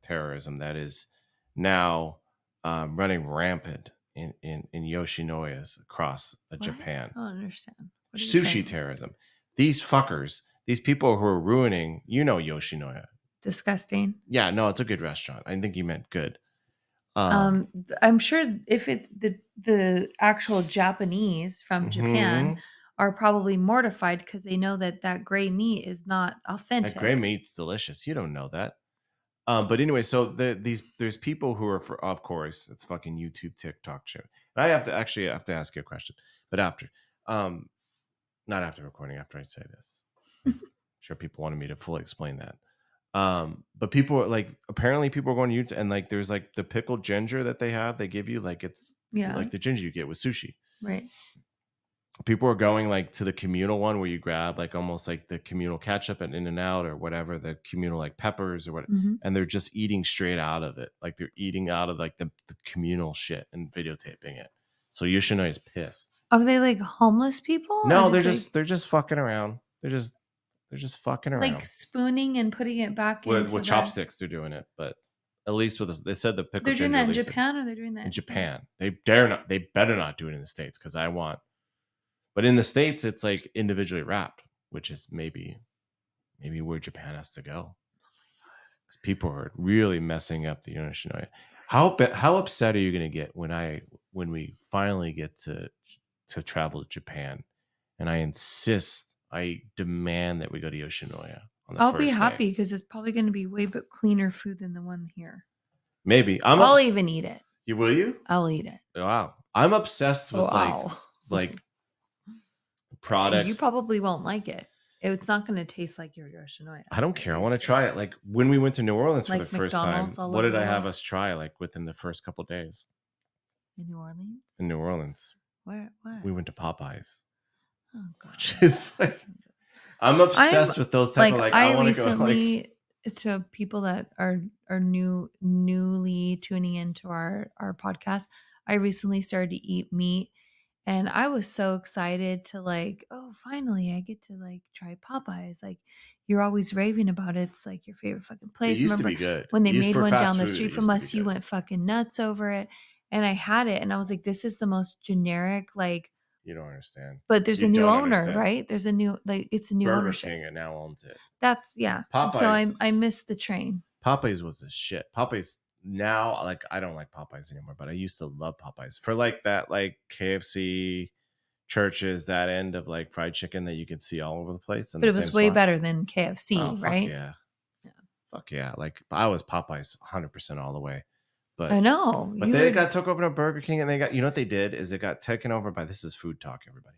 terrorism that is now running rampant in Yoshinoyas across What? Japan. I don't understand. What are you Sushi saying? terrorism. These fuckers, these people who are ruining, Yoshinoya. Disgusting. Yeah, no, it's a good restaurant. I think you meant good. Um, I'm sure if the actual Japanese from Japan mhm. are probably mortified because they know that that gray meat is not That authentic. gray meat's delicious. You don't know that. But anyway, so there's people who are of course it's fucking YouTube, TikTok show. And I have to ask you a question, but after, not after recording. After I say this, I'm sure people wanted me to fully explain that. But people are like, apparently people are going to YouTube and like there's like the pickled ginger that they have. They give you like it's like the ginger you get with sushi. Right. People are going like to the communal one where you grab like almost like the communal ketchup and In-N-Out or whatever, the communal like peppers or what, and they're just eating straight out of it. Like they're eating out of like the communal shit and videotaping it. So Yoshinoya is pissed. Are they like homeless people? No, they're just fucking around. They're just fucking around. Like spooning and putting it back with chopsticks. They're doing it, but at least with they said the pickle. They're doing that in Japan, or they're doing that in Japan. They dare not. They better not do it in the States because I want. But in the States, it's like individually wrapped, which is maybe where Japan has to go. Because people are really messing up the Yoshinoya. How upset are you going to get when we finally get to travel to Japan, and I demand that we go to Yoshinoya on the I'll first be day. happy because it's probably going to be way but cleaner food than the one here. Maybe I'll even eat it. Will you? I'll eat it. Wow, I'm obsessed with like products. You probably won't like it. It's not going to taste like your Yoshinoya. I don't care. I want to try it. Like when we went to New Orleans for the first time, McDonald's what did I have us try like within the first couple of days? In New Orleans? In New Orleans. Where? We went to Popeyes. Oh god. Which is like, I'm obsessed with those type of like I want to go like to people that are newly tuning into our podcast. I recently started to eat meat. And I was so excited to like, oh, finally I get to like try Popeyes. Like you're always raving about it. It's like your favorite fucking place. It used to be good. When they made one down the street from us, you went fucking nuts over it. And I had it and I was like, this is the most generic, like. You don't understand. But there's a new owner, right? There's a new, like it's a new Burger ownership. King now owns it. That's, yeah. Popeyes. So I missed the train. Popeyes was a shit. Popeyes now, like I don't like Popeyes anymore, but I used to love Popeyes for like that, like KFC, Churches, that end of like fried chicken that you could see all over the place. But it was way better than KFC, right? Fuck yeah. Fuck yeah. Like I was Popeyes 100% all the way. But I know. But they got took over to Burger King and they got, you know what they did is it got taken over by, this is food talk, everybody.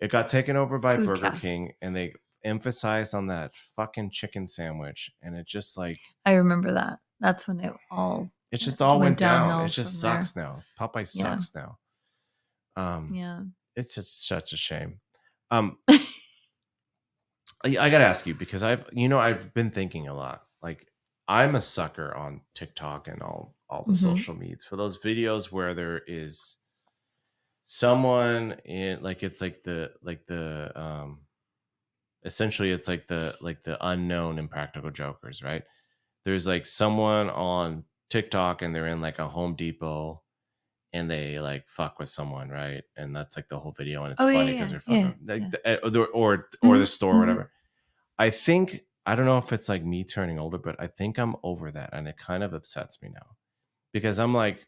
It got taken over by Burger King and they emphasized on that fucking chicken sandwich. And it just like. I remember that. That's when it just all went down. It just sucks now. Popeye sucks now. Yeah. It's just such a shame. I gotta ask you because I've been thinking a lot. Like I'm a sucker on TikTok and all the social medias for those videos where there is someone in like it's like the essentially it's like the unknown Impractical Jokers, right? There's like someone on TikTok and they're in like a Home Depot and they like fuck with someone, right? And that's like the whole video, and it's funny because they're fucking or the store or whatever. I think I don't know if it's like me turning older, but I think I'm over that, and it kind of upsets me now because I'm like,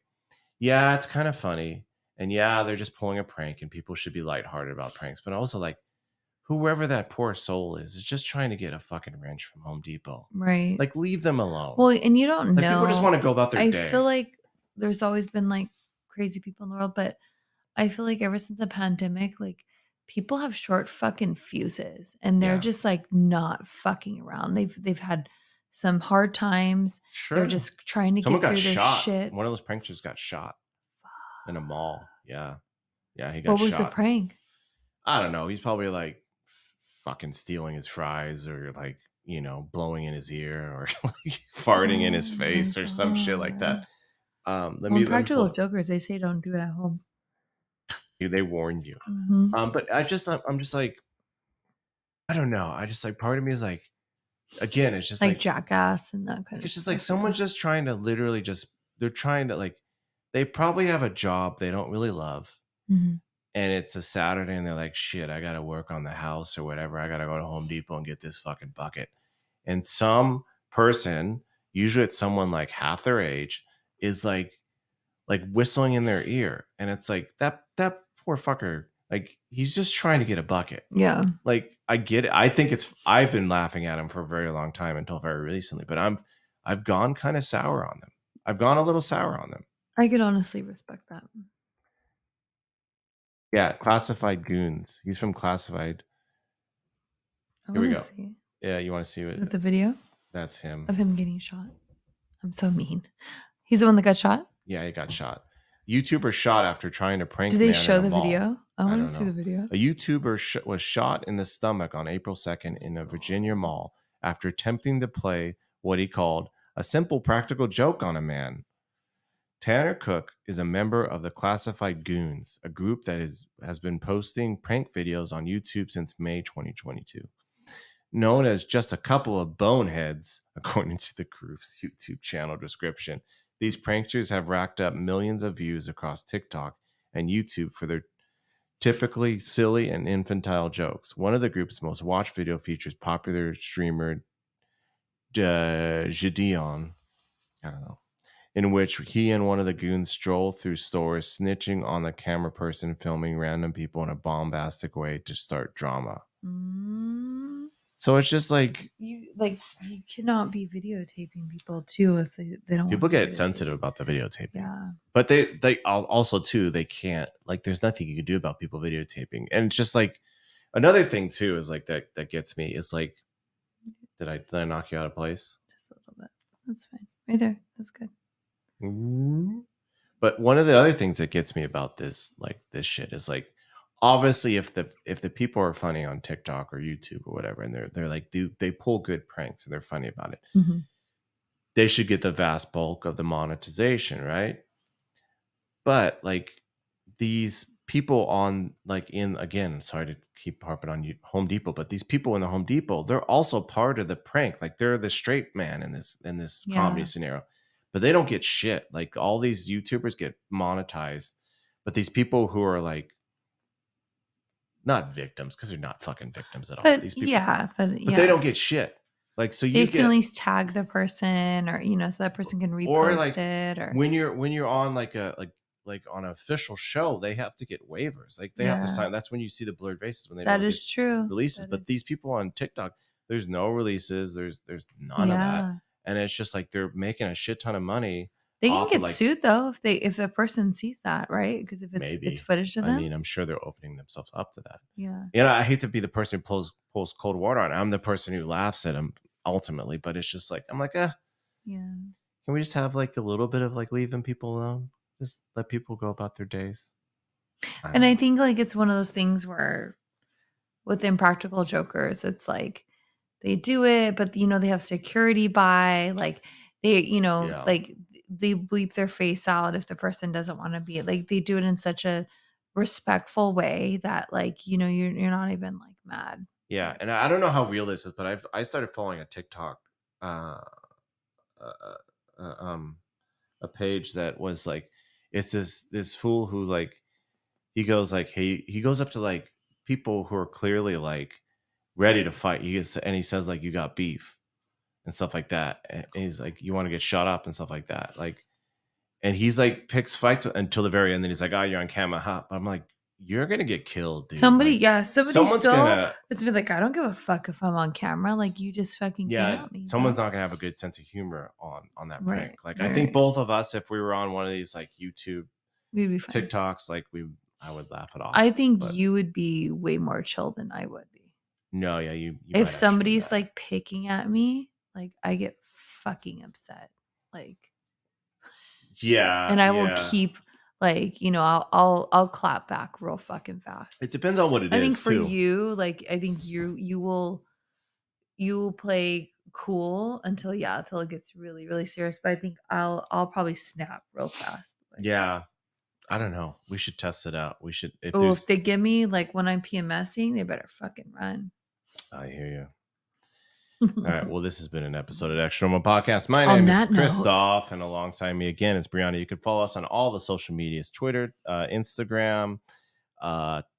yeah, it's kind of funny, and yeah, they're just pulling a prank, and people should be lighthearted about pranks, but also like, whoever that poor soul is just trying to get a fucking wrench from Home Depot, right? Like leave them alone. Well, and you don't know. People just want to go about their day. I feel like there's always been like crazy people in the world, but I feel like ever since the pandemic, like people have short fucking fuses and they're just like not fucking around. They've had some hard times. Sure. They're just trying to get through their shit. One of those pranksters got shot in a mall. Yeah. Yeah, he got shot. What was the prank? I don't know. He's probably like fucking stealing his fries or like, blowing in his ear or like farting in his face or some shit like that. Practical Jokers, they say don't do it at home. They warned you. But I'm just like, I don't know. I just like, part of me is like, again, it's just like Jackass and that kind of. It's just like someone's just trying to literally they're trying to like, they probably have a job they don't really love. And it's a Saturday and they're like, shit, I got to work on the house or whatever. I got to go to Home Depot and get this fucking bucket. And some person, usually it's someone like half their age, is like whistling in their ear. And it's like that poor fucker Like he's just trying to get a bucket. Yeah. Like I get it. I think I've been laughing at him for a very long time until very recently, but I've gone kind of sour on them. I've gone a little sour on them. I could honestly respect that. Yeah, Classified Goons. He's from Classified. I Here we want go. to see. Yeah, you want to see Is it? it the video That's him. of him getting shot? I'm so mean. He's the one that got shot? Yeah, he got shot. YouTuber shot after trying to prank Do they man show in a the mall. video? I I want don't to see know. the video. A YouTuber was shot in the stomach on April 2nd in a Virginia mall after attempting to play what he called a simple practical joke on a man. Tanner Cook is a member of the Classified Goons, a group that has been posting prank videos on YouTube since May 2022. Known as just a couple of boneheads, according to the group's YouTube channel description. These pranksters have racked up millions of views across TikTok and YouTube for their typically silly and infantile jokes. One of the group's most watched video features popular streamer Gideon, I don't know, in which he and one of the goons stroll through stores, snitching on the camera person, filming random people in a bombastic way to start drama. So it's just like you cannot be videotaping people too if they don't. People want to get videotape. sensitive about the videotaping. Yeah, but they also too, they can't, like, there's nothing you can do about people videotaping. And it's just like another thing too is like that gets me is like, did I knock you out of place? Just a little bit. That's fine. Right there. That's good. Mm-hmm. But one of the other things that gets me about this shit is like, obviously if the people are funny on TikTok or YouTube or whatever, and they're like, they pull good pranks and they're funny about it, mm-hmm. they should get the vast bulk of the monetization, right? But like these people on like in, again, sorry to keep harping on you, Home Depot, but these people in the Home Depot, they're also part of the prank. Like they're the straight man in this comedy scenario, but they don't get shit. Like all these YouTubers get monetized, but these people who are like not victims, because they're not fucking victims at all. But These people, but they don't get shit. Like, so they you can at least tag the person, or so that person can repost or like it. Or when you're on like on an official show, they have to get waivers. Like they have to sign. That's when you see the blurred faces, when they that don't is get true releases. That But is these people on TikTok, there's no releases. There's none of that, and it's just like they're making a shit ton of money. They can get sued though if the person sees that, right? Because if it's footage of them. I mean, I'm sure they're opening themselves up to that. Yeah. I hate to be the person who pulls cold water on it. I'm the person who laughs at them ultimately, but it's just like, I'm like, yeah. Can we just have like a little bit of like leaving people alone? Just let people go about their days. I think like it's one of those things where with Impractical Jokers, it's like they do it, but they have security by, like they, like they bleep their face out if the person doesn't want to be, like they do it in such a respectful way that like, you're not even like mad. Yeah. And I don't know how real this is, but I started following a TikTok, a page that was like, it's this fool who like, he goes like, hey, he goes up to like people who are clearly like ready to fight. He says like, you got beef and stuff like that. And he's like, you want to get shot up and stuff like that. Like, and he's like picks fights until the very end. Then he's like, oh, you're on camera, huh? But I'm like, you're gonna get killed, dude. Somebody like, someone's still it's be like, I don't give a fuck if I'm on camera. Like you just fucking came at me. Someone's not gonna have a good sense of humor on that prank. Like I think both of us, if we were on one of these like YouTube, we'd be fine. TikToks, like I would laugh it off. I think you would be way more chill than I would be. No, yeah, you if somebody's like picking at me, like I get fucking upset. Like and I will keep like, I'll clap back real fucking fast. It depends on what it is. I think for you, like I think you will play cool until it gets really, really serious. But I think I'll probably snap real fast. Like, yeah. I don't know. We should test it out. We should. If they give me like when I'm PMSing, they better fucking run. I hear you. All right. Well, this has been an episode of ExtraNormal Podcast. My name is Christoph, and alongside me again is Brianna. You can follow us on all the social medias: Twitter, Instagram,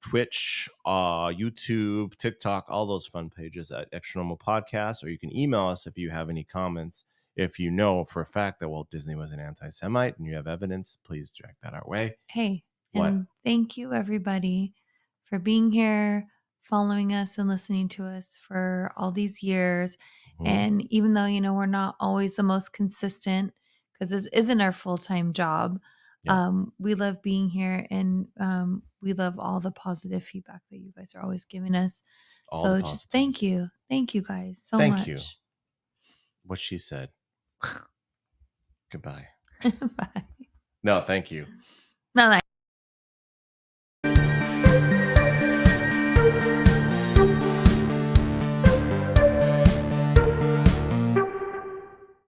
Twitch, YouTube, TikTok, all those fun pages at ExtraNormal Podcast. Or you can email us if you have any comments. If you know for a fact that Walt Disney was an anti-Semite and you have evidence, please direct that our way. Hey, and thank you everybody for being here, following us and listening to us for all these years. And even though, we're not always the most consistent because this isn't our full-time job, Yeah. we love being here, and we love all the positive feedback that you guys are always giving us. All the So just thank positivity. you. Thank you guys so Thank you. much. What she said. Goodbye. Bye. No, thank you. No,